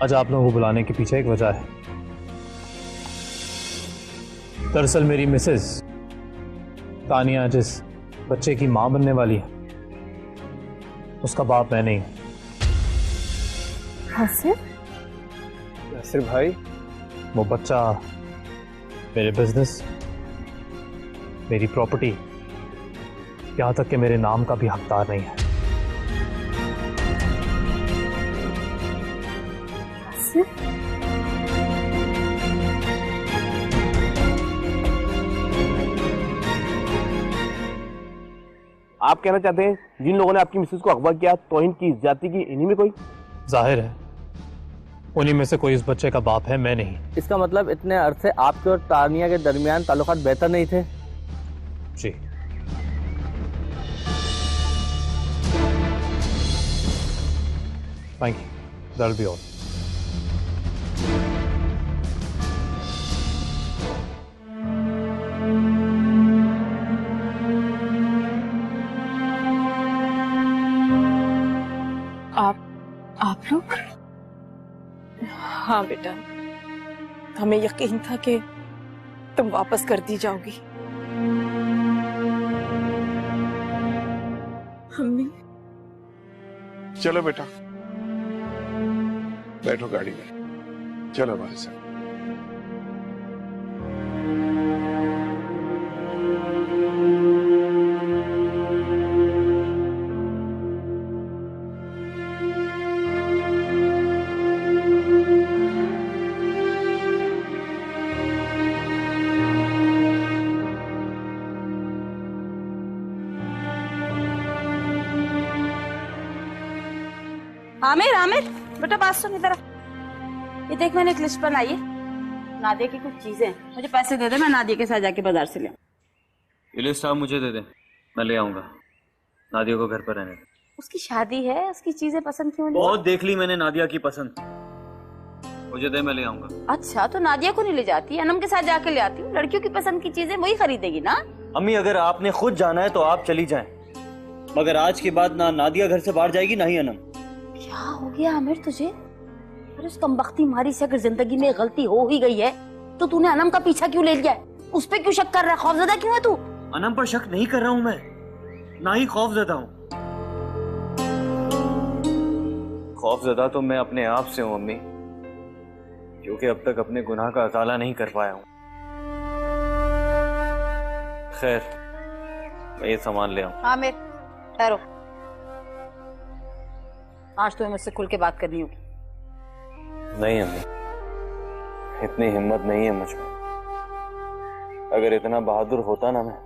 आज आप लोगों को बुलाने के पीछे एक वजह है। दरअसल मेरी मिसेज तानिया जिस बच्चे की मां बनने वाली है, उसका बाप मैं नहीं हूं। यासिर भाई, वो बच्चा मेरे बिजनेस, मेरी प्रॉपर्टी, यहां तक कि मेरे नाम का भी हकदार नहीं है। आप कहना चाहते हैं जिन लोगों ने आपकी मिसेज को अगवा किया, तौहीन की, ज्यादती की, इन्हीं में कोई? जाहिर है उन्हीं में से कोई इस बच्चे का बाप है, मैं नहीं। इसका मतलब इतने अरसे आपके और तानिया के दरमियान ताल्लुकात बेहतर नहीं थे? जी। Thank you, that's be all. आप लोग? हाँ बेटा, हमें यकीन था कि तुम वापस कर दी जाओगी। अम्मी, चलो बेटा, बैठो गाड़ी में, चलो हमारे साथ। आमिर, आमिर बेटा बात सुन इधर। ये देख मैंने एक लिस्ट बनाई है, नादिया की कुछ चीजें, मुझे पैसे दे दे, मैं नादिया के साथ जाके बाजार से ले आऊं। ये लिस्ट आप मुझे दे दें, मैं ले आऊंगा। नादिया को घर पर रहने दें। उसकी शादी है, उसकी चीजें पसंद क्यों नहीं? बहुत देख ली मैंने नादिया की पसंद, मुझे दे, मैं ले आऊंगा। अच्छा तो नादिया को नहीं ले जाती, अनम के साथ जाके ले आती हूँ। लड़कियों की पसंद की चीजें वही खरीदेगी ना। अम्मी अगर आपने खुद जाना है तो आप चली जाएं, मगर आज के बाद ना नादिया घर से बाहर जाएगी ना ही अनम। क्या हो गया आमिर तुझे? अरे उस कमबख्ती मारी से अगर जिंदगी में गलती हो ही गई है तो तूने अनम का पीछा क्यों ले लिया है? उस पे क्यों शक कर रहा है? खौफजदा क्यों है तू? अनम पर शक नहीं कर रहा हूं मैं, ना ही खौफजदा हूं। खौफजदा तो मैं अपने आप से हूं अम्मी, क्योंकि अब तक अपने गुनाह का अजाला नहीं कर पाया हूं। खैर, मैं ये सामान ले आऊं। आमिर ठहरो, आज तुम्हें मुझसे खुल के बात करनी होगी। नहीं अम्मी, इतनी हिम्मत नहीं है मुझ में। अगर इतना बहादुर होता ना मैं,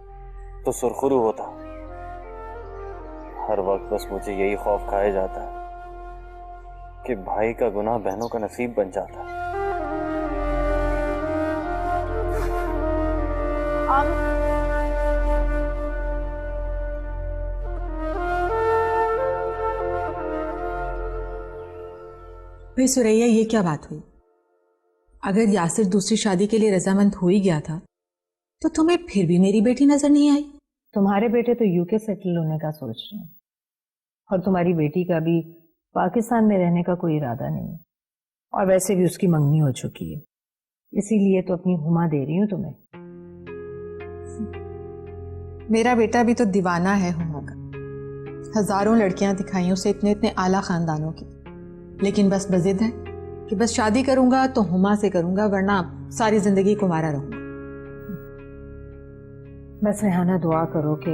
तो सुरखरू होता। हर वक्त बस मुझे यही खौफ खाया जाता है कि भाई का गुनाह बहनों का नसीब बन जाता है। भाई सुरैया, ये क्या बात हुई? अगर यासिर दूसरी शादी के लिए रजामंद हो ही गया था तो तुम्हें फिर भी मेरी बेटी नजर नहीं आई? तुम्हारे बेटे तो यूके सेटल होने का सोच रहे हैं और तुम्हारी बेटी का भी पाकिस्तान में रहने का कोई इरादा नहीं है, और वैसे भी उसकी मंगनी हो चुकी है, इसीलिए तो अपनी हुमा दे रही हूँ तुम्हें। मेरा बेटा भी तो दीवाना है हुमा का। हजारों लड़कियां दिखाई उसे, इतने इतने आला खानदानों की, लेकिन बस बजिद है कि बस शादी करूंगा तो हुमा से करूंगा, वरना सारी जिंदगी कुंवारा रहूंगा। बस रेहाना दुआ करो कि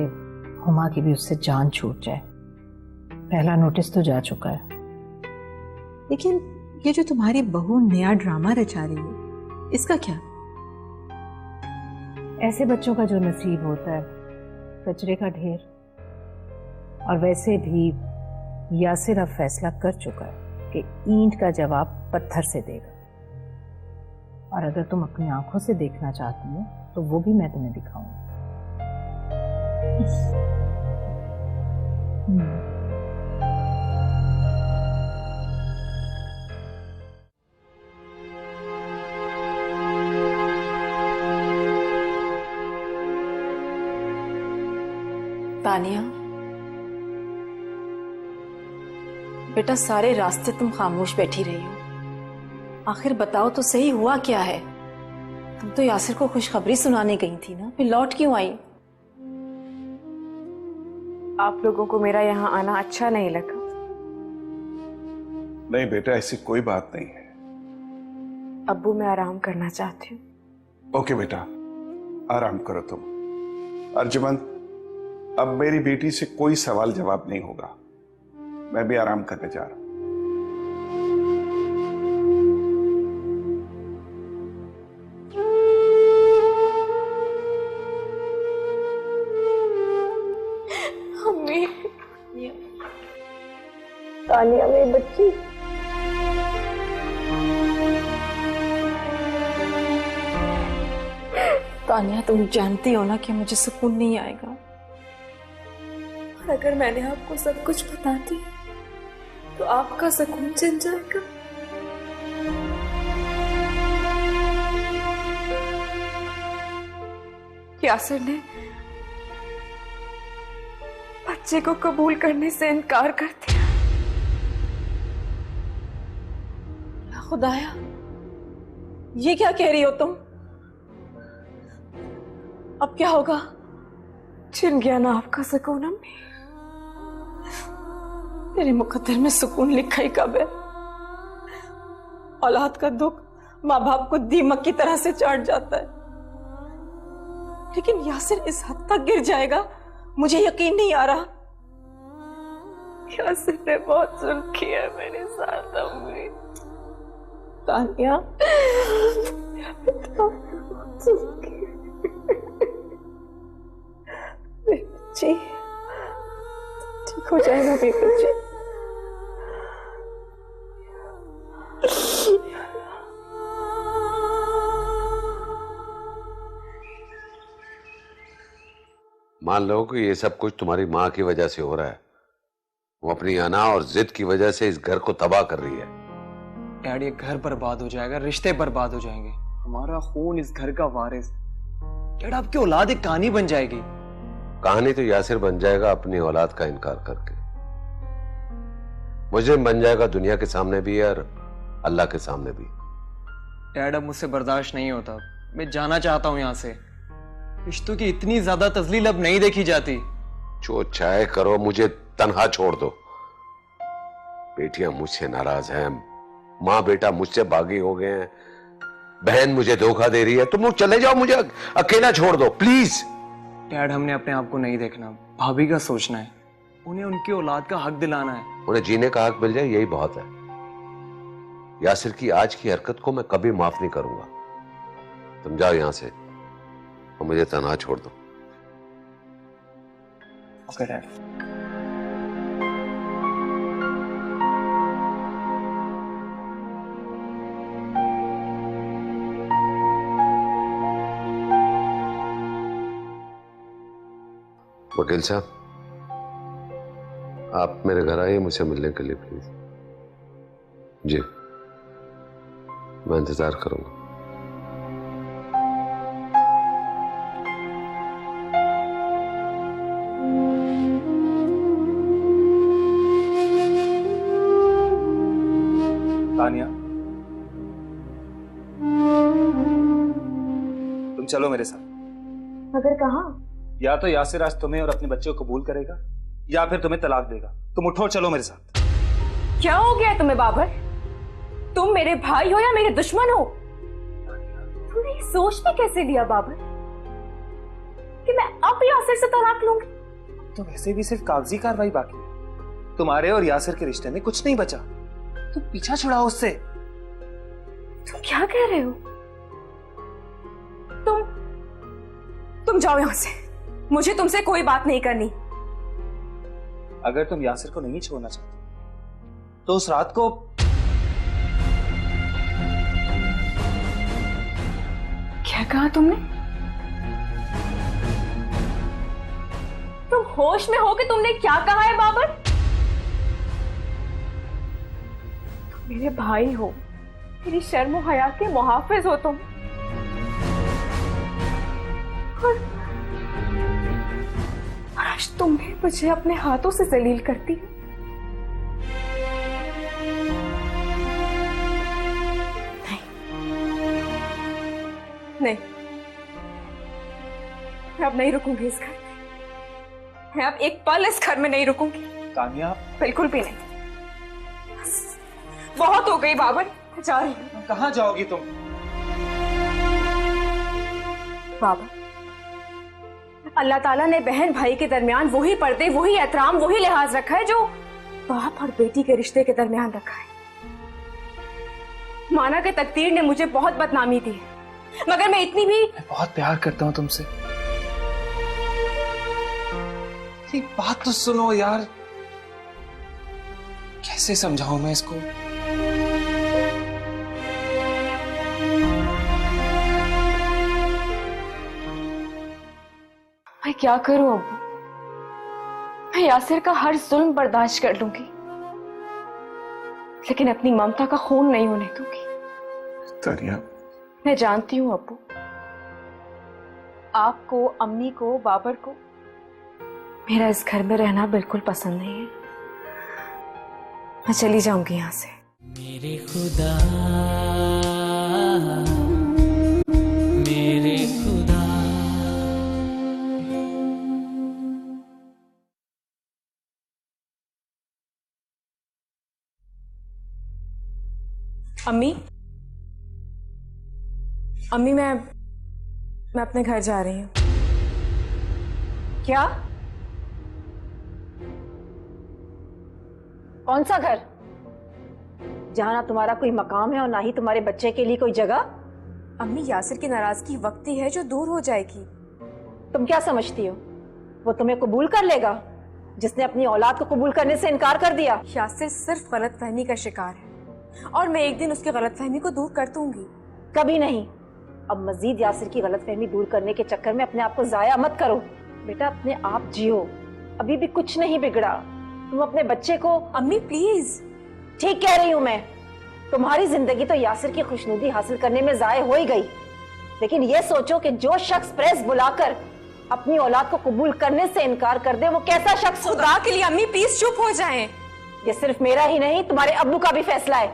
हुमा की भी उससे जान छूट जाए। पहला नोटिस तो जा चुका है। लेकिन ये जो तुम्हारी बहू नया ड्रामा रचा रही है, इसका क्या? ऐसे बच्चों का जो नसीब होता है कचरे का ढेर। और वैसे भी यासिर अब फैसला कर चुका है कि ईंट का जवाब पत्थर से देगा, और अगर तुम अपनी आंखों से देखना चाहती हो तो वो भी मैं तुम्हें दिखाऊंगी। तानिया बेटा, सारे रास्ते तुम खामोश बैठी रही हो, आखिर बताओ तो सही, हुआ क्या है? तुम तो यासिर को खुशखबरी सुनाने गई थी ना, फिर लौट क्यों आई? आप लोगों को मेरा यहाँ आना अच्छा नहीं लगा? नहीं बेटा, ऐसी कोई बात नहीं है। अब्बू, मैं आराम करना चाहती हूँ। ओके बेटा, आराम करो तुम। अर्जुमन, अब मेरी बेटी से कोई सवाल जवाब नहीं होगा। मैं भी आराम करने जा रहा हूं। मम्मी, तानिया मेरी बच्ची। तानिया, तुम जानती हो ना कि मुझे सुकून नहीं आएगा। और अगर मैंने आपको सब कुछ बता दिया तो आपका सुकून चल जाएगा। यासिर ने बच्चे को कबूल करने से इनकार कर दिया। खुदाया, ये क्या कह रही हो तुम? अब क्या होगा? छिन गया ना आपका सुकून अम्मी। तेरे मुकद्दर में सुकून लिखा ही कब है? औलाद का दुख माँ बाप को दीमक की तरह से चाट जाता है, लेकिन यासिर इस हद तक गिर जाएगा, मुझे यकीन नहीं आ रहा। यासिर ने बहुत जुल्म किया है मेरे साथ अम्मी। तानिया, मेरा बेटा बहुत जुल्म किया। मेरी बच्ची ठीक हो जाएगा, मेरी बच्ची। मान लो कि ये सब कुछ तुम्हारी माँ की वजह से हो रहा है। वो अपनी अना और जिद की वजह से इस घर को तबाह कर रही है। डैड, ये घर बर्बाद हो जाएगा, रिश्ते बर्बाद हो जाएंगे, हमारा खून इस घर का वारिस। डैड, आपकी औलाद एक कहानी बन जाएगी। कहानी तो यासिर बन जाएगा अपनी औलाद का इनकार करके। मुजरिम बन जाएगा दुनिया के सामने भी और अल्लाह के सामने भी। डैड, अब मुझसे बर्दाश्त नहीं होता, मैं जाना चाहता हूं यहाँ से। रिश्तों की इतनी ज्यादा तजलील अब नहीं देखी जाती। जो चाहे करो, मुझे तन्हा छोड़ दो। बेटियां मुझसे नाराज हैं, माँ बेटा मुझसे बागी हो गए हैं, बहन मुझे धोखा दे रही है। तुम लोग चले जाओ, मुझे अकेला छोड़ दो प्लीज। डैड, हमने अपने आप को नहीं देखना, भाभी का सोचना है। उन्हें उनकी औलाद का हक दिलाना है। उन्हें जीने का हक मिल जाए, यही बहुत है। यासिर की आज की हरकत को मैं कभी माफ नहीं करूंगा। तुम जाओ यहां से और मुझे तन्हा छोड़ दो। Okay dad. वकील साहब, आप मेरे घर आइए मुझसे मिलने के लिए प्लीज। जी, मैं इंतजार करूंगा। तानिया, तुम चलो मेरे साथ। मगर कहाँ? या तो यासिर आज तुम्हें और अपने बच्चे को कबूल करेगा या फिर तुम्हें तलाक देगा। तुम उठो, चलो मेरे साथ। क्या हो गया तुम्हें बाबर? तुम मेरे भाई हो या मेरे दुश्मन हो? तुमने ये सोच में कैसे लिया बाबर कि मैं अब यासिर से तलाक लूंगी? तो वैसे भी सिर्फ कागजी कार्रवाई बाकी है। तुम्हारे और यासिर के रिश्ते में कुछ नहीं बचा। तुम पीछा छुड़ाओ उससे। तुम क्या कह रहे हो? तुम जाओ यहां से, मुझे तुमसे कोई बात नहीं करनी। अगर तुम यासिर को नहीं छोड़ना चाहते तो उस रात को क्या कहा तुमने? तुम होश में हो कि तुमने क्या कहा है बाबर? तुम मेरे भाई हो, मेरी शर्म हया के मुहाफिज हो तुम। और आज तुमने मुझे अपने हाथों से जलील कर दी। नहीं, मैं अब नहीं रुकूंगी इस घर में। मैं अब एक पल इस घर में नहीं रुकूंगी। तानिया, बिल्कुल भी नहीं। बहुत हो गई बाबर, मैं जा रही हूँ। कहाँ जाओगी तुम? बाबर, अल्लाह ताला ने बहन भाई के दरमियान वही पर्दे, वही एहतराम, वही लिहाज रखा है जो बाप और बेटी के रिश्ते के दरमियान रखा है। माना कि तकदीर ने मुझे बहुत बदनामी दी है, मगर मैं इतनी भी बहुत प्यार करता हूँ तुमसे। एक बात तो सुनो यार, कैसे समझाऊं मैं इसको? मैं क्या करूं अब्बू? मैं यासिर का हर जुल्म बर्दाश्त कर लूंगी, लेकिन अपनी ममता का खून नहीं होने दूंगी। तानिया, मैं जानती हूँ अब्बू, आपको, अम्मी को, बाबर को मेरा इस घर में रहना बिल्कुल पसंद नहीं है। मैं चली जाऊंगी यहाँ से। मेरे खुदा, मेरे खुदा। अम्मी, अम्मी, मैं अपने घर जा रही हूँ। क्या? कौन सा घर? जहां ना तुम्हारा कोई मकाम है और ना ही तुम्हारे बच्चे के लिए कोई जगह। अम्मी, यासिर की नाराजगी वक्ती है जो दूर हो जाएगी। तुम क्या समझती हो, वो तुम्हें कबूल कर लेगा जिसने अपनी औलाद को कबूल करने से इनकार कर दिया? यासिर सिर्फ गलतफहमी का शिकार है और मैं एक दिन उसकी गलतफहमी को दूर कर दूंगी। कभी नहीं। अब मजीद यासिर की गलतफहमी दूर करने के चक्कर में अपने आप को जाया मत करो। बेटा, अपने आप जियो, अभी भी कुछ नहीं बिगड़ा। तुम अपने बच्चे को। अम्मी प्लीज। ठीक कह रही हूँ मैं। तुम्हारी जिंदगी तो यासिर की खुशनुदी हासिल करने में जाया हो ही गई, लेकिन ये सोचो कि जो शख्स प्रेस बुलाकर अपनी औलाद को कबूल करने से इनकार कर दे वो कैसा शख्स होगा। खुदा के लिए अम्मी प्लीज चुप हो जाएं। ये सिर्फ मेरा ही नहीं, तुम्हारे अब्बू का भी फैसला है।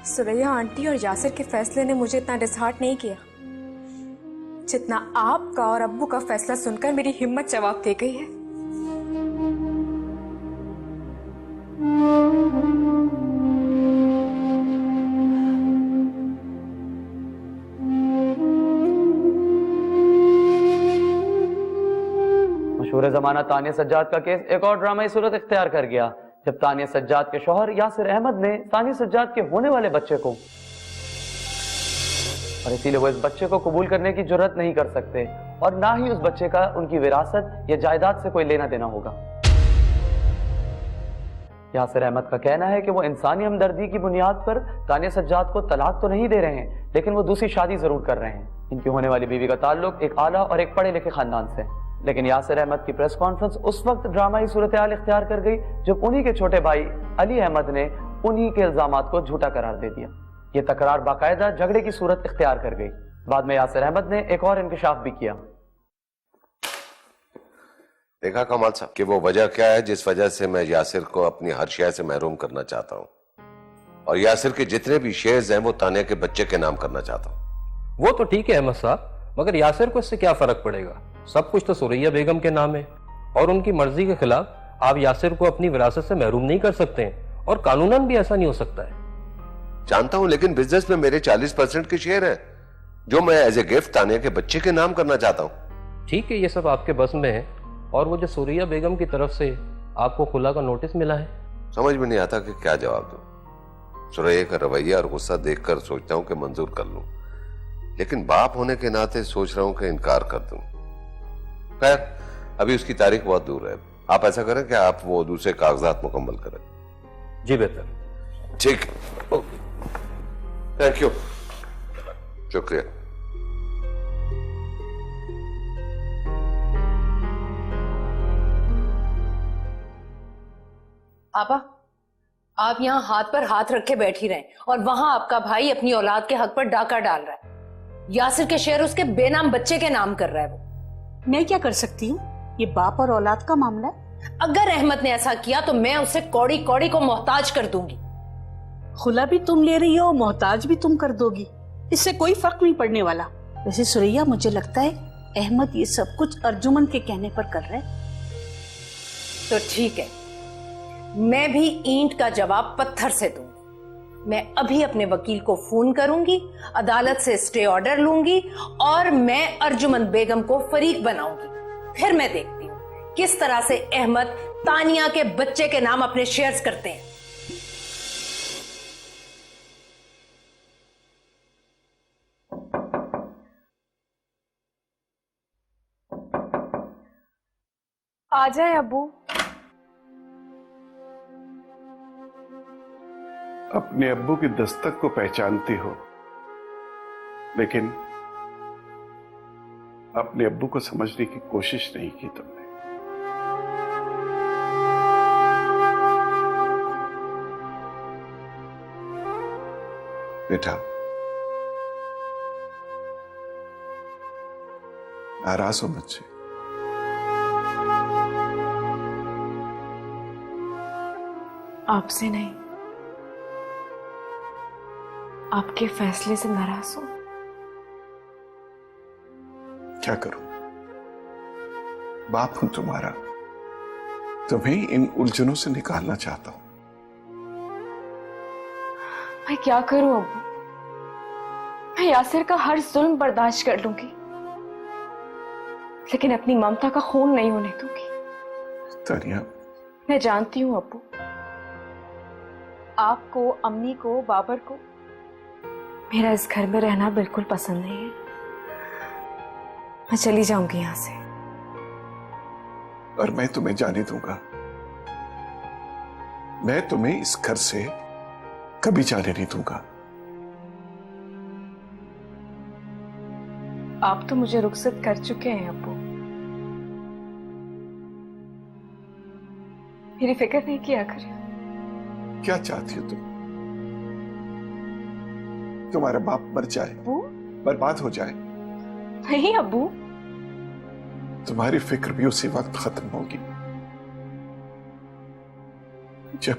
सुरैया आंटी और यासिर के फैसले ने मुझे इतना डिसहार्ट नहीं किया जितना आपका और अब्बू का फैसला सुनकर मेरी हिम्मत जवाब दे गई है। मशहूर ज़माना तानिया सज्जाद का केस एक और ड्रामाई सूरत इख्तियार कर गया जब तानिया सज्जाद के शौहर यासिर अहमद ने तानिया सज्जाद के होने वाले बच्चे को, और इसीलिए वो इस बच्चे को कबूल करने की जुर्रत नहीं कर सकते और ना ही उस बच्चे का उनकी विरासत या जायदाद से कोई लेना देना होगा। यासिर अहमद का कहना है कि वो इंसानी हमदर्दी की बुनियाद पर तानिया सज्जाद को तलाक तो नहीं दे रहे हैं, लेकिन वो दूसरी शादी जरूर कर रहे हैं। इनकी होने वाली बीवी का ताल्लुक एक आला और एक पढ़े लिखे खानदान से। लेकिन यासिर अहमद की प्रेस कॉन्फ्रेंस उस वक्त ड्रामाई सूरत हाल इख्तियार कर गई जब उन्हीं के छोटे भाई अली अहमद ने उन्हीं के इल्जामात को झूठा करार दे दिया। ये तकरार बाकायदा झगड़े की सूरत इख्तियार कर गई। बाद में यासिर अहमद ने एक और इंकशाफ भी किया। देखा कमाल साहब कि वो वजह क्या है जिस वजह से मैं यासिर को अपनी हर शय से महरूम करना चाहता हूँ, और यासिर के जितने भी शेयर्स हैं वो तानिया के बच्चे के नाम करना चाहता हूँ। वो तो ठीक है अहमद साहब, मगर यासिर को इससे क्या फर्क पड़ेगा? सब कुछ तो सुरैया बेगम के नाम है और उनकी मर्जी के खिलाफ आप यासिर को अपनी विरासत से महरूम नहीं कर सकते हैं और कानूनन भी ऐसा नहीं हो सकता है। जानता हूं, लेकिन बिजनेस में मेरे 40% के शेयर हैं जो मैं एज ए गिफ्ट तानिया के बच्चे के नाम करना चाहता हूं। ठीक है, ये सब आपके बस में है। और वो जो सुरैया बेगम की तरफ से आपको खुला का नोटिस मिला है, समझ में नहीं आता कि क्या जवाब दूं। सुरैया का रवैया और गुस्सा देखकर सोचता हूं कि मंजूर कर लूं, लेकिन बाप होने के नाते सोच रहा हूं कि इनकार कर दूं। खैर, अभी उसकी तारीख बहुत दूर है। आप ऐसा करें कि आप वो दूसरे कागजात मुकम्मल करें। जी बेहतर। ठीक, थैंक यू, शुक्रिया। आपा, आप यहाँ हाथ पर हाथ रख के बैठी रहे और वहां आपका भाई अपनी औलाद के हक पर डाका डाल रहा है। यासिर के शेयर उसके बेनाम बच्चे के नाम कर रहा है। वो मैं क्या कर सकती हूँ? ये बाप और औलाद का मामला है। अगर अहमद ने ऐसा किया तो मैं उसे कौड़ी कौड़ी को मोहताज कर दूंगी। खुला भी तुम ले रही हो, मोहताज भी तुम कर दोगी। इससे कोई फर्क नहीं पड़ने वाला। वैसे सुरैया, मुझे लगता है अहमद ये सब कुछ अर्जुमन के कहने पर कर रहे हैं। तो ठीक है, मैं भी ईंट का जवाब पत्थर से दूंगी। मैं अभी अपने वकील को फोन करूंगी, अदालत से स्टे ऑर्डर लूंगी और मैं अर्जुमन बेगम को फरीक बनाऊंगी। फिर मैं देखती हूं किस तरह से अहमद तानिया के बच्चे के नाम अपने शेयर्स करते हैं। आ जाए अब्बू। अपने अब्बू की दस्तक को पहचानती हो, लेकिन अपने अब्बू को समझने की कोशिश नहीं की तुमने। बेटा, नाराज हो मुझसे? आपसे नहीं, आपके फैसले से नाराज हूं। क्या करूं? बाप हूं तुम्हारा, तुम्हें इन उलझनों से निकालना चाहता हूं। मैं क्या करूं अब्बू? मैं यासिर का हर जुल्म बर्दाश्त कर लूंगी, लेकिन अपनी ममता का खून नहीं होने दूंगी। तानिया, मैं जानती हूं अब्बू, आपको, अम्मी को, बाबर को मेरा इस घर में रहना बिल्कुल पसंद नहीं है। मैं चली जाऊंगी यहां से। और मैं तुम्हें जाने दूंगा? मैं तुम्हें इस घर से कभी जाने नहीं दूंगा। आप तो मुझे रुखसत कर चुके हैं अब्बू, मेरी फिक्र नहीं किया करें। क्या चाहती हो तुम? तुम्हारा बाप मर जाए, बर्बाद हो जाए? नहीं अब्बू, तुम्हारी फिक्र भी उसी वक्त खत्म होगी जब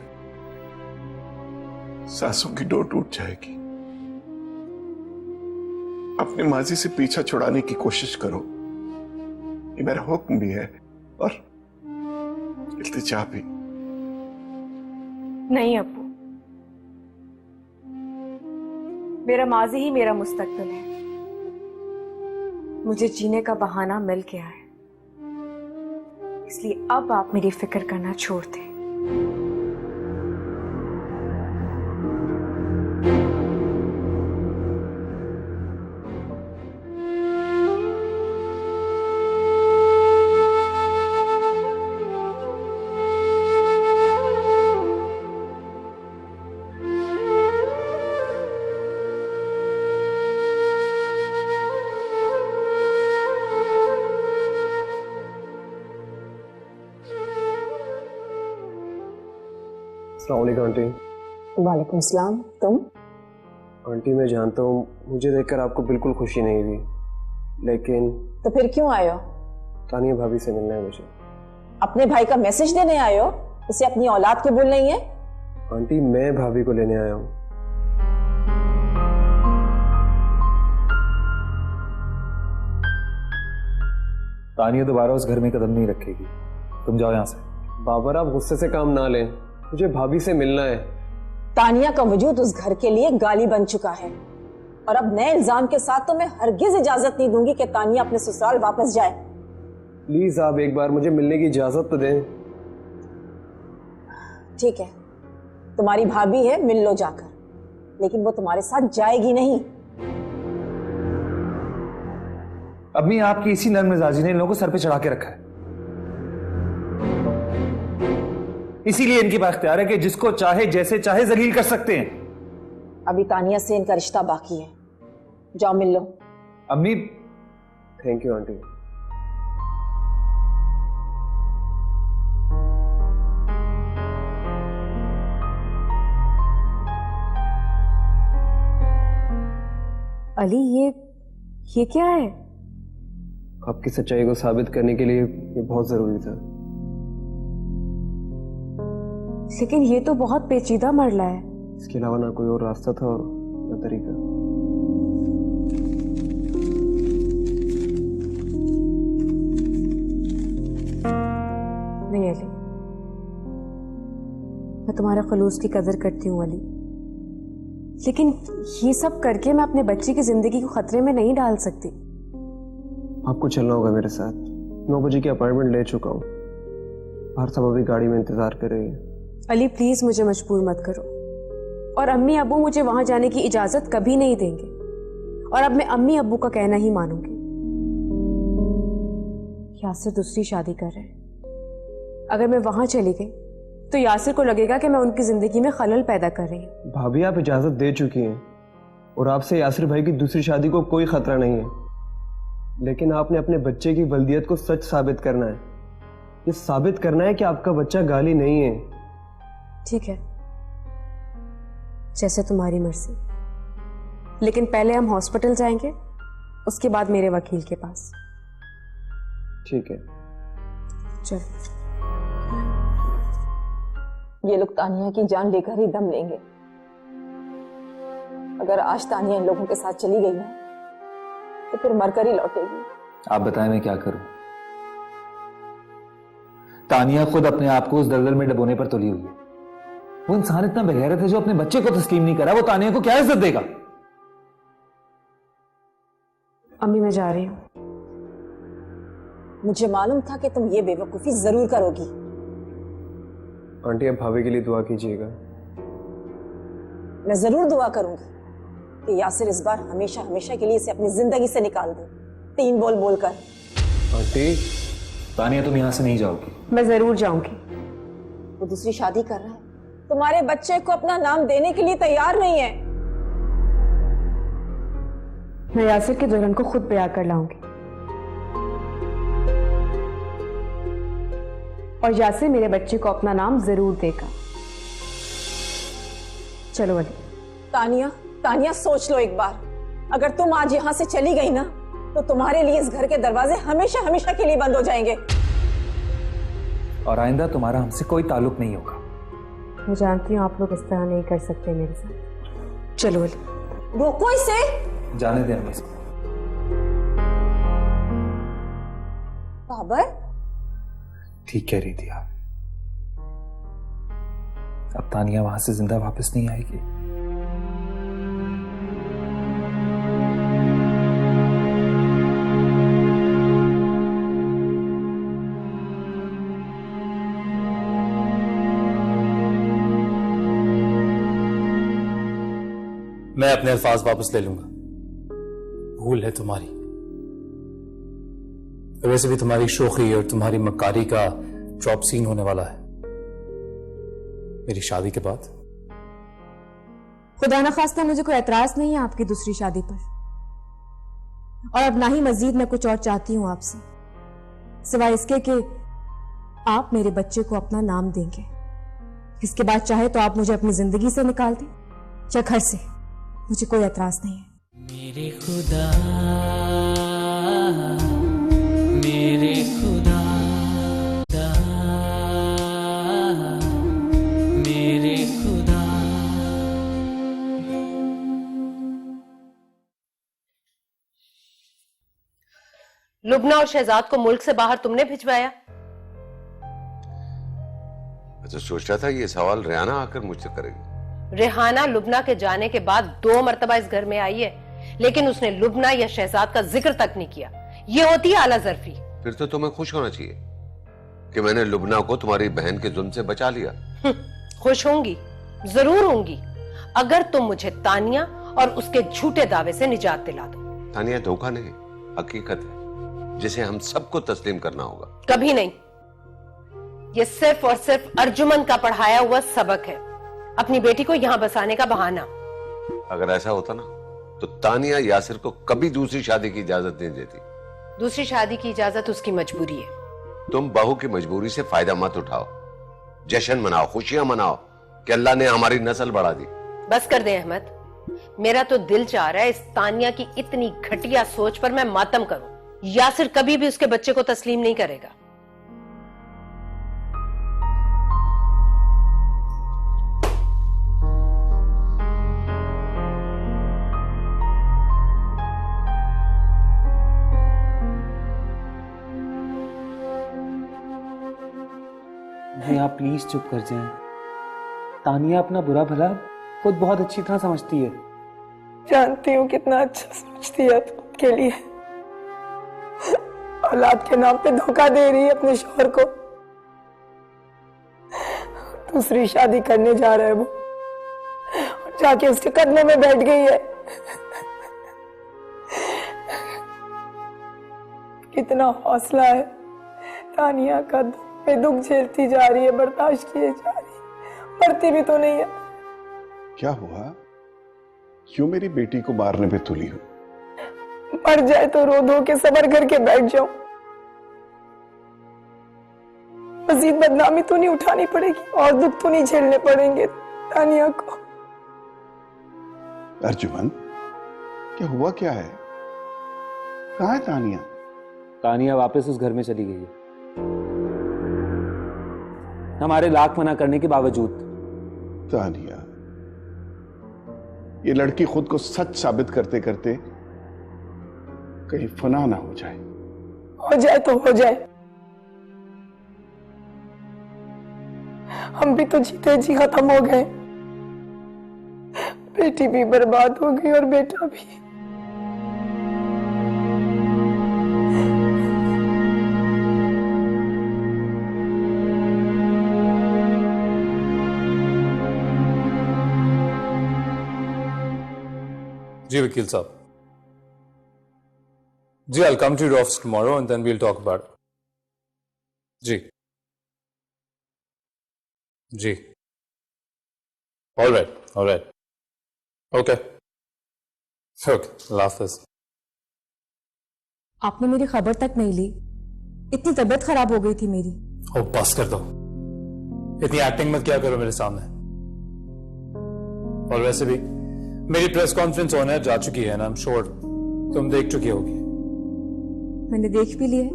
सांसों की डोर टूट जाएगी। अपने माजी से पीछा छुड़ाने की कोशिश करो, ये मेरा हुक्म भी है और इल्तिजा भी। नहीं अब्बू, मेरा माजी ही मेरा मुस्तकबिल है। मुझे जीने का बहाना मिल गया है, इसलिए अब आप मेरी फिक्र करना छोड़ दें। अस्सलामुअलैकुम आंटी। वालेकुम सलाम। तुम? आंटी, मैं जानता हूँ मुझे देखकर आपको बिल्कुल खुशी नहीं हुई, लेकिन तो फिर क्यों आए हो? तानिया भाभी से मिलना है मुझे। अपने भाई का मैसेज देने आए हो? उसे अपनी औलाद कबूल नहीं है? आंटी, मैं भाभी को लेने आया हूँ। तानिया दोबारा उस घर में कदम नहीं रखेगी। तुम जाओ यहाँ से। बाबर, आप गुस्से से काम ना लें, मुझे भाभी से मिलना है। तानिया का वजूद उस घर के लिए गाली बन चुका है और अब नए इल्जाम के साथ तो मैं हरगिज इजाजत नहीं दूंगी कि तानिया अपने ससुराल वापस जाए। प्लीज आप एक बार मुझे मिलने की इजाजत तो दें। ठीक है, तुम्हारी भाभी है, मिल लो जाकर, लेकिन वो तुम्हारे साथ जाएगी नहीं। अम्मी, आपकी इसी नर्म मिजाजी ने इन लोगों को सर पे चढ़ा के रखा है। इसीलिए इनकी बाख्तियार है कि जिसको चाहे जैसे चाहे जलील कर सकते हैं। अभी तानिया से इनका रिश्ता बाकी है, जाओ मिल लो। अम्मी, थैंक यू आंटी। अली, ये क्या है? आपकी सच्चाई को साबित करने के लिए ये बहुत जरूरी था। लेकिन ये तो बहुत पेचीदा मरला है। इसके अलावा ना कोई और रास्ता था और ना तरीका। मैं तुम्हारे खलूस की कदर करती हूँ अली, लेकिन ये सब करके मैं अपने बच्चे की जिंदगी को खतरे में नहीं डाल सकती। आपको चलना होगा मेरे साथ। 9 बजे की अपॉइंटमेंट ले चुका हूँ। बाहर सब अभी गाड़ी में इंतजार कर रही है। अली प्लीज मुझे मजबूर मत करो, और अम्मी अब्बू मुझे वहां जाने की इजाजत कभी नहीं देंगे, और अब मैं अम्मी अब्बू का कहना ही मानूंगी। यासिर दूसरी शादी कर रहे हैं। अगर मैं वहां चली गई तो यासिर को लगेगा कि मैं उनकी जिंदगी में खलल पैदा कर रही हूँ। भाभी आप इजाजत दे चुकी हैं और आपसे यासिर भाई की दूसरी शादी को कोई खतरा नहीं है, लेकिन आपने अपने बच्चे की वल्दियत को सच साबित करना है। ये साबित करना है कि आपका बच्चा गाली नहीं है। ठीक है, जैसे तुम्हारी मर्जी, लेकिन पहले हम हॉस्पिटल जाएंगे, उसके बाद मेरे वकील के पास। ठीक है, चल। ये लोग तानिया की जान लेकर ही दम लेंगे। अगर आज तानिया इन लोगों के साथ चली गई ना, तो फिर मरकर ही लौटेगी। आप बताएं मैं क्या करूं? तानिया खुद अपने आप को उस दलदल में डबोने पर तुली हुई है। वो इंसान इतना बेगैरत है जो अपने बच्चे को तस्लीम नहीं करा, वो तानिया को क्या इज्जत देगा? अम्मी मैं जा रही हूं। मुझे मालूम था कि तुम ये बेवकूफी जरूर करोगी। आंटी आप भाभी के लिए दुआ कीजिएगा। मैं जरूर दुआ करूंगी कि यासिर इस बार हमेशा हमेशा के लिए इसे अपनी जिंदगी से निकाल दे, 3 बोल बोलकर। आंटी तानिया तुम यहां से नहीं जाओगी। मैं जरूर जाऊंगी। वो दूसरी शादी कर रहा है, तुम्हारे बच्चे को अपना नाम देने के लिए तैयार नहीं है। मैं यासिर के दुल्हन को खुद ब्याह कर लाऊंगी, और यासिर मेरे बच्चे को अपना नाम जरूर देगा। चलो अली। तानिया, तानिया सोच लो एक बार। अगर तुम आज यहाँ से चली गई ना, तो तुम्हारे लिए इस घर के दरवाजे हमेशा हमेशा के लिए बंद हो जाएंगे। और आइंदा तुम्हारा हमसे कोई ताल्लुक नहीं होगा। मैं जानती हूँ आप लोग इस तरह नहीं कर सकते मेरे साथ। चलो अली। रोको इसे। जाने दें हमें इसको। बाबर, ठीक कह रही थी आप। अब तानिया वहां से जिंदा वापस नहीं आएगी। मैं अपने अल्फाज वापस ले लूंगा। भूल है तुम्हारी। वैसे भी तुम्हारी शोखी और तुम्हारी मक्कारी का ड्रॉप सीन होने वाला है मेरी शादी के बाद। खुदा न खास्ता मुझे कोई एतराज नहीं है आपकी दूसरी शादी पर, और अब ना ही मजीद मैं कुछ और चाहती हूं आपसे, सिवाय इसके कि आप मेरे बच्चे को अपना नाम देंगे। इसके बाद चाहे तो आप मुझे अपनी जिंदगी से निकाल दें या घर से, मुझे कोई एतराज नहीं है। मेरे खुदा, मेरे खुदा, मेरे खुदा। लुबना और शहजाद को मुल्क से बाहर तुमने भिजवाया? मैं तो सोच रहा था ये सवाल रेहाना आकर मुझसे करेगी। रेहाना लुबना के जाने के बाद 2 मरतबा इस घर में आई है, लेकिन उसने लुबना या शहजाद का जिक्र तक नहीं किया। ये होती है आला ज़र्फी। फिर तो तुम्हें खुश होना चाहिए कि मैंने लुबना को तुम्हारी बहन के जुल्म से बचा लिया। खुश होंगी, जरूर होंगी, अगर तुम मुझे तानिया और उसके झूठे दावे से निजात दिला दो। तानिया धोखा नहीं, हकीकत है जिसे हम सबको तस्लीम करना होगा। कभी नहीं। ये सिर्फ और सिर्फ अर्जुमन का पढ़ाया हुआ सबक है, अपनी बेटी को यहां बसाने का बहाना। अगर ऐसा होता ना तो तानिया यासिर को कभी दूसरी शादी की इजाजत नहीं देती। दूसरी शादी की इजाजत उसकी मजबूरी है। तुम बहू की मजबूरी से फायदा मत उठाओ। जश्न मनाओ, खुशियां मनाओ कि अल्लाह ने हमारी नस्ल बढ़ा दी। बस कर दे अहमद, मेरा तो दिल चाह रहा है इस तानिया की इतनी घटिया सोच पर मैं मातम करूं। यासिर कभी भी उसके बच्चे को तस्लीम नहीं करेगा। नहीं आप प्लीज चुप कर जाएं। तानिया अपना बुरा भला खुद बहुत अच्छी तरह समझती है। जानती हूँ कितना अच्छा सोचती है तू के लिए। औलाद के नाम पे धोखा दे रही है अपने शौहर को। दूसरी शादी करने जा रहा है वो, और जाके उसके कदमों में बैठ गई है। कितना हौसला है तानिया का, दुख पे दुख झेलती जा रही है, बर्दाश्त किए जा रही है, मरती भी तो नहीं है। क्या हुआ? क्यों मेरी बेटी को मारने पे तुली हो? मर जाए तो रो धो के सबर करके बैठ जाऊं, मजीद बदनामी तो नहीं उठानी पड़ेगी और दुख तो नहीं झेलने पड़ेंगे तानिया को। अर्जुमन, क्या हुआ क्या है? कहाँ है तानिया? तानिया वापस उस घर में चली गई है, हमारे लाख मना करने के बावजूद। तानिया, ये लड़की खुद को सच साबित करते करते कहीं फना ना हो जाए। हो जाए तो हो जाए, हम भी तो जीते जी खत्म हो गए। बेटी भी बर्बाद हो गई और बेटा भी। जी वकील साहब, जी I'll come to your office tomorrow and then we'll talk about it. Ji ji, all right, okay, अल्लाह हाफ़िज़। आपने मेरी खबर तक नहीं ली, इतनी तबीयत खराब हो गई थी मेरी। ओ बस कर दो, इतनी एक्टिंग मत क्या करो मेरे सामने। और वैसे भी मेरी प्रेस कॉन्फ्रेंस होने जा चुकी है ना, आई एम श्योर तुम देख चुकी होगी। मैंने देख भी लिया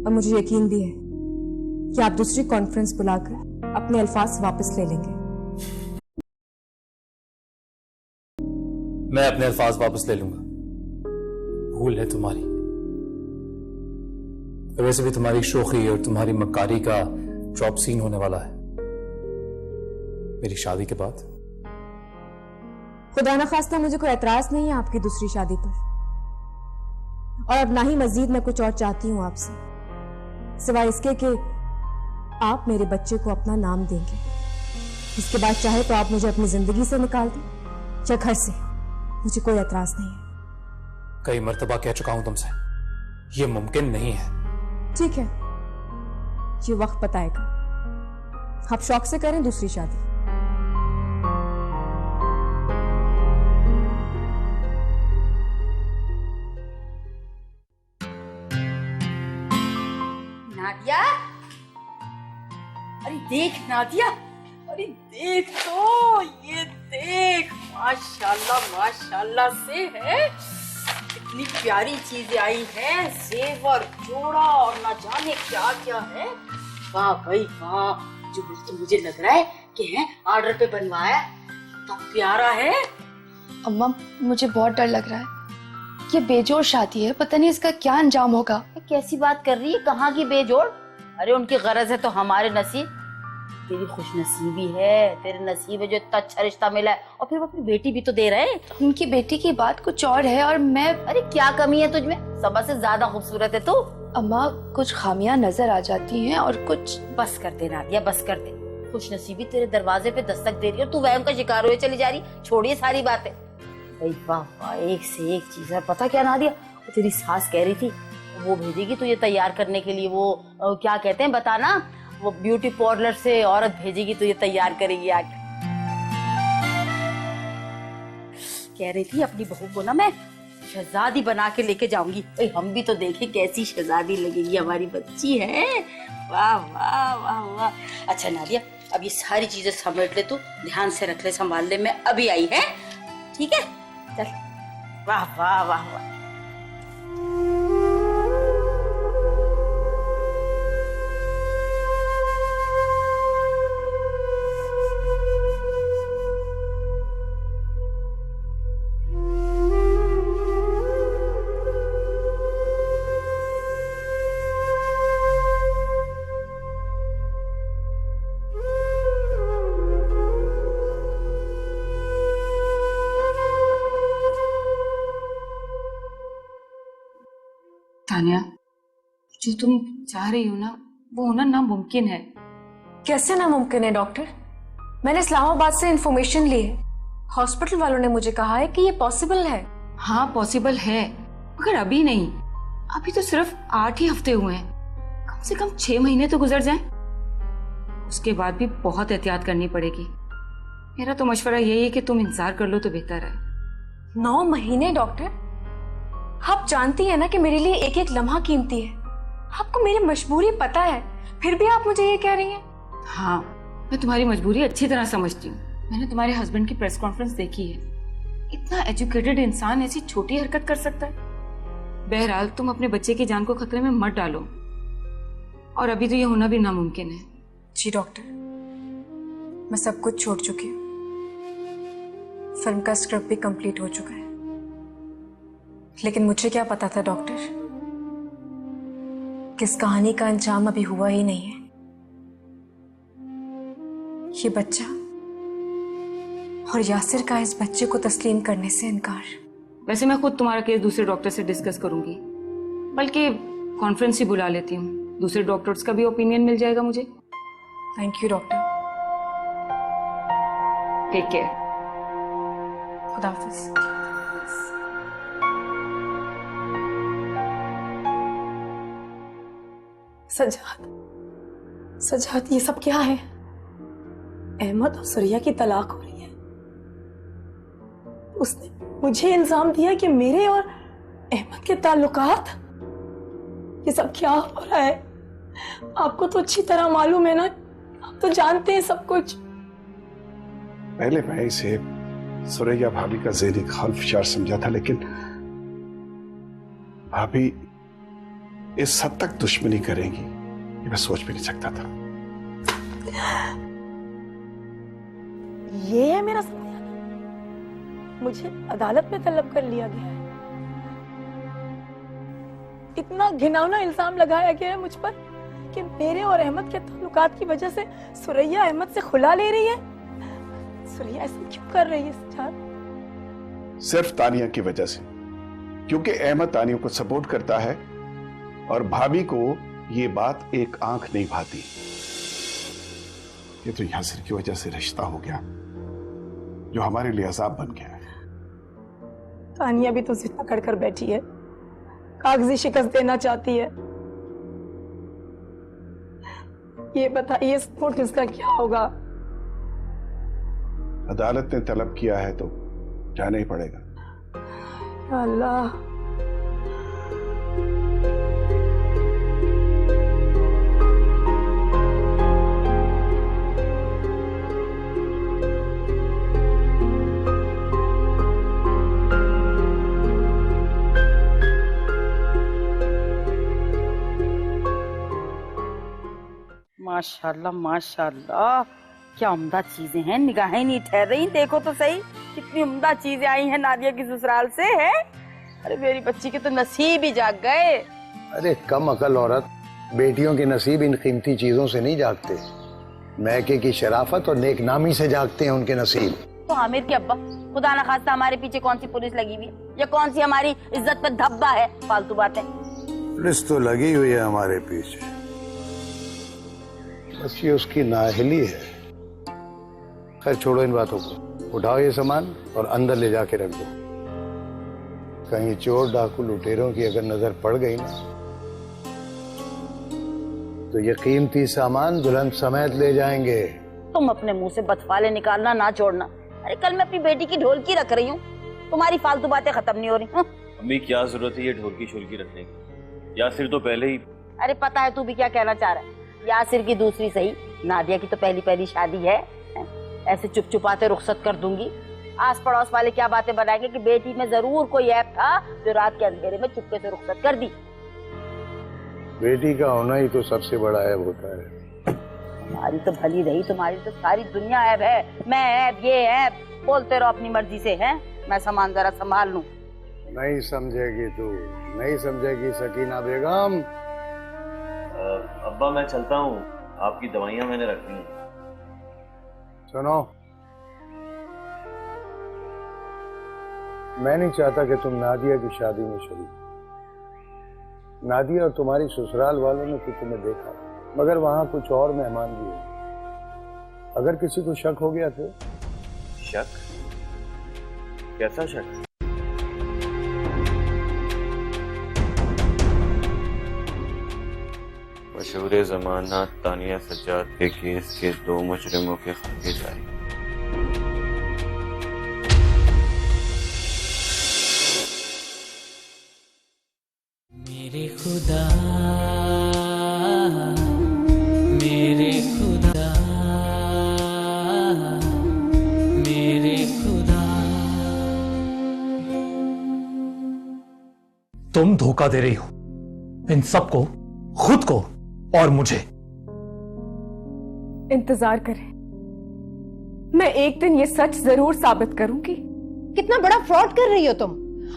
और मुझे यकीन भी है कि आप दूसरी कॉन्फ्रेंस बुलाकर अपने अल्फाज वापस ले लेंगे। मैं अपने अल्फाज वापस ले लूंगा, भूल है तुम्हारी। तो वैसे भी तुम्हारी शोखी और तुम्हारी मक्कारी का ड्रॉप सीन होने वाला है मेरी शादी के बाद। खुदा न खास्ता मुझे कोई एतराज नहीं है आपकी दूसरी शादी पर, और अब ना ही मजीद मैं कुछ और चाहती हूं आपसे, सिवाय इसके कि आप मेरे बच्चे को अपना नाम देंगे। इसके बाद चाहे तो आप मुझे अपनी जिंदगी से निकाल दें या घर से, मुझे कोई एतराज नहीं है। कई मर्तबा कह चुका हूं तुमसे, यह मुमकिन नहीं है। ठीक है, ये वक्त बताएगा। आप शौक से करें दूसरी शादी। नादिया, अरे देख नादिया, अरे देख तो, ये देख, माशाल्लाह माशाल्लाह से है, इतनी प्यारी चीजें आई हैं, सेब और जोड़ा और ना जाने क्या क्या है। वाह भाई वाह, जो तो मुझे लग रहा है कि है ऑर्डर पे बनवाया, तो प्यारा है। अम्मा मुझे बहुत डर लग रहा है, ये बेजोड़ शादी है, पता नहीं इसका क्या अंजाम होगा। कैसी बात कर रही है, कहाँ की बेजोड़? अरे उनकी गरज है तो हमारे नसीब, तेरी खुशनसीबी है, तेरे नसीब है जो इतना अच्छा रिश्ता मिला है, और फिर वो अपनी बेटी भी तो दे रहे हैं। उनकी बेटी की बात कुछ और है और मैं, अरे क्या कमी है तुझमें, सबसे ज्यादा खूबसूरत है तू। अम्मा कुछ खामियां नजर आ जाती हैं और कुछ। बस कर दे नादिया, बस कर दे, खुशनसीबी तेरे दरवाजे पे दस्तक दे रही है और तू वहम का शिकार हुए चली जा रही। छोड़िए सारी बातें, वाह वाह, एक से एक चीज है। पता क्या नादिया, तेरी सास कह रही थी वो भेजेगी तुझे तैयार करने के लिए, वो क्या कहते हैं बताना, वो ब्यूटी पार्लर से औरत भेजेगी तुझे तैयार करेगी आके। कह रही थी अपनी बहू को ना मैं शहजादी बना के लेके जाऊंगी। भाई हम भी तो देखें कैसी शहजादी लगेगी, हमारी बच्ची है। वाह वाह वाह वाह। अच्छा नादिया, अब ये सारी चीजें समेट ले, तू ध्यान से रख ले, संभाल ले, मैं अभी आई है, ठीक है? चल। वाह वाह वाह वाह। तानिया, जो तुम चाह रही हो ना, वो होना नामुमकिन है। कैसे नामुमकिन है डॉक्टर? मैंने इस्लामाबाद से इंफॉर्मेशन ली है। हॉस्पिटल वालों ने मुझे कहा है कि ये पॉसिबल है। हाँ पॉसिबल है, मगर अभी नहीं। अभी तो सिर्फ 8 ही हफ्ते हुए हैं। कम से कम 6 महीने तो गुजर जाएं। उसके बाद भी बहुत एहतियात करनी पड़ेगी। मेरा तो मशवरा यही है कि तुम इंतजार कर लो तो बेहतर है। 9 महीने डॉक्टर? आप जानती है ना कि मेरे लिए एक एक लम्हा कीमती है। आपको मेरी मजबूरी पता है, फिर भी आप मुझे ये कह रही हैं? हाँ, मैं तुम्हारी मजबूरी अच्छी तरह समझती हूँ। मैंने तुम्हारे हस्बैंड की प्रेस कॉन्फ्रेंस देखी है। इतना एजुकेटेड इंसान ऐसी छोटी हरकत कर सकता है? बहरहाल तुम अपने बच्चे की जान को खतरे में मत डालो, और अभी तो ये होना भी नामुमकिन है। जी डॉक्टर, मैं सब कुछ छोड़ चुकी हूँ। फिल्म का स्क्रिप्ट भी कंप्लीट हो चुका है। लेकिन मुझे क्या पता था डॉक्टर, कि इस कहानी का अंजाम अभी हुआ ही नहीं है। ये बच्चा और यासिर का इस बच्चे को तस्लीम करने से इनकार। वैसे मैं खुद तुम्हारा केस दूसरे डॉक्टर से डिस्कस करूंगी, बल्कि कॉन्फ्रेंस ही बुला लेती हूँ। दूसरे डॉक्टर्स का भी ओपिनियन मिल जाएगा मुझे। Thank you doctor. Take care. खुदा हाफिज। सजाद, ये सब क्या है? अहमद और सुरैया की तलाक हो रही है। उसने मुझे इल्जाम दिया कि मेरे और अहमद के ताल्लुकात। ये सब क्या हो रहा है? आपको तो अच्छी तरह मालूम है ना, आप तो जानते हैं सब कुछ। पहले मैं इसे सुरैया भाभी का ज़ेरी खौफशार समझा था, लेकिन भाभी इस हद तक दुश्मनी करेंगी ये मैं सोच भी नहीं सकता था। ये है मेरा समझाना। मुझे अदालत में तलब कर लिया गया है। इतना घिनौना इल्जाम लगाया गया है मुझ पर कि मेरे और अहमद के ताल्लुकात की वजह से सुरैया अहमद से खुला ले रही है। सुरैया ऐसा क्यों कर रही है सजाद? सिर्फ तानिया की वजह से, क्योंकि अहमद तानिया को सपोर्ट करता है और भाभी को ये बात एक आंख नहीं भाती। ये तो यासिर की वजह से रिश्ता हो गया जो हमारे लिए अजाब बन गया है। तानिया भी तो जिद पकड़ कर बैठी है, कागजी शिकस्त देना चाहती है। ये बताइए इस नोटिस का क्या होगा? अदालत ने तलब किया है तो जाना ही पड़ेगा। या अल्लाह, माशाल्लाह माशाल्लाह, क्या उम्दा चीजें हैं। निगाहें नहीं ठहर रही। देखो तो सही कितनी उम्दा चीजें आई हैं नादिया की ससुराल से। है अरे मेरी बच्ची के तो नसीब ही जाग गए। अरे कम अकल औरत, बेटियों के नसीब इन कीमती चीजों से नहीं जागते, मैके की शराफत और नेकनामी से जागते हैं उनके नसीब। तो आमिर के अब्बा, खुदा न खास्ता हमारे पीछे कौन सी पुलिस लगी हुई है या कौन सी हमारी इज्जत पे धब्बा है? फालतू बातें। पुलिस तो लगी हुई है हमारे पीछे, बस ये उसकी नाअहली है। खैर छोड़ो इन बातों को, उठाओ ये सामान और अंदर ले जाके रख दो। कहीं चोर डाकू लुटेरों की अगर नजर पड़ गई ना तो ये कीमती सामान दुल्हन समेत ले जाएंगे। तुम अपने मुंह से बदफाले निकालना ना छोड़ना। अरे कल मैं अपनी बेटी की ढोलकी रख रही हूँ, तुम्हारी फालतू बातें खत्म नहीं हो रही। अम्मी क्या जरूरत है ये ढोलकी शोलकी रखने की? यासिर तो पहले ही। अरे पता है तू भी क्या कहना चाह रहा है। यासिर की दूसरी सही, नादिया की तो पहली शादी है। ऐसे चुप चुपाते रुखसत कर दूंगी। आस पड़ोस वाले क्या बातें बनाएंगे कि बेटी में जरूर कोई ऐप था जो रात के अंधेरे में चुपके से रुखसत कर दी। बेटी का होना ही तो सबसे बड़ा ऐब होता है। तुम्हारी तो भली रही, तुम्हारी तो सारी दुनिया ऐब है। मैं ऐब, ये ऐब, बोलते रहो अपनी मर्जी से। है मैं सामान जरा संभाल लूं। नहीं समझेगी तू, नहीं समझेगी सकीना बेगम। अब्बा मैं चलता हूँ, आपकी दवाइयाँ मैंने रखी हैं। सुनो, मैं नहीं चाहता कि तुम नादिया की शादी में शरीक। नादिया और तुम्हारी ससुराल वालों ने तो तुम्हें देखा, मगर वहां कुछ और मेहमान भी है। अगर किसी को शक हो गया तो? शक? कैसा शक? मशहूर जमाना तानिया सज्जाद के केस के 2 मुजरिमों के खाके जारी। मेरे खुदा, मेरे खुदा, मेरे खुदा। तुम धोखा दे रही हो इन सबको, खुद को और मुझे। इंतजार करें, मैं एक दिन ये सच जरूर साबित करूंगी। कितना बड़ा फ्रॉड कर रही हो तुम,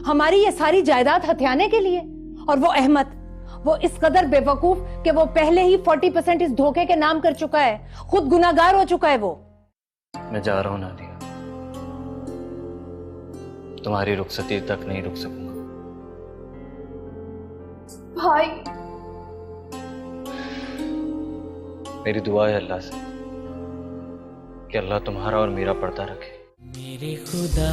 हमारी ये सारी जायदाद हथियाने के लिए। और वो अहमद, वो इस कदर बेवकूफ कि वो पहले ही 40% इस धोखे के नाम कर चुका है, खुद गुनाहगार हो चुका है वो। मैं जा रहा हूं नादिया, तुम्हारी रुखसती तक नहीं रुक सकूंगा। भाई, मेरी दुआ है अल्लाह से कि अल्लाह तुम्हारा और मेरा पर्दा रखे। मेरे खुदा।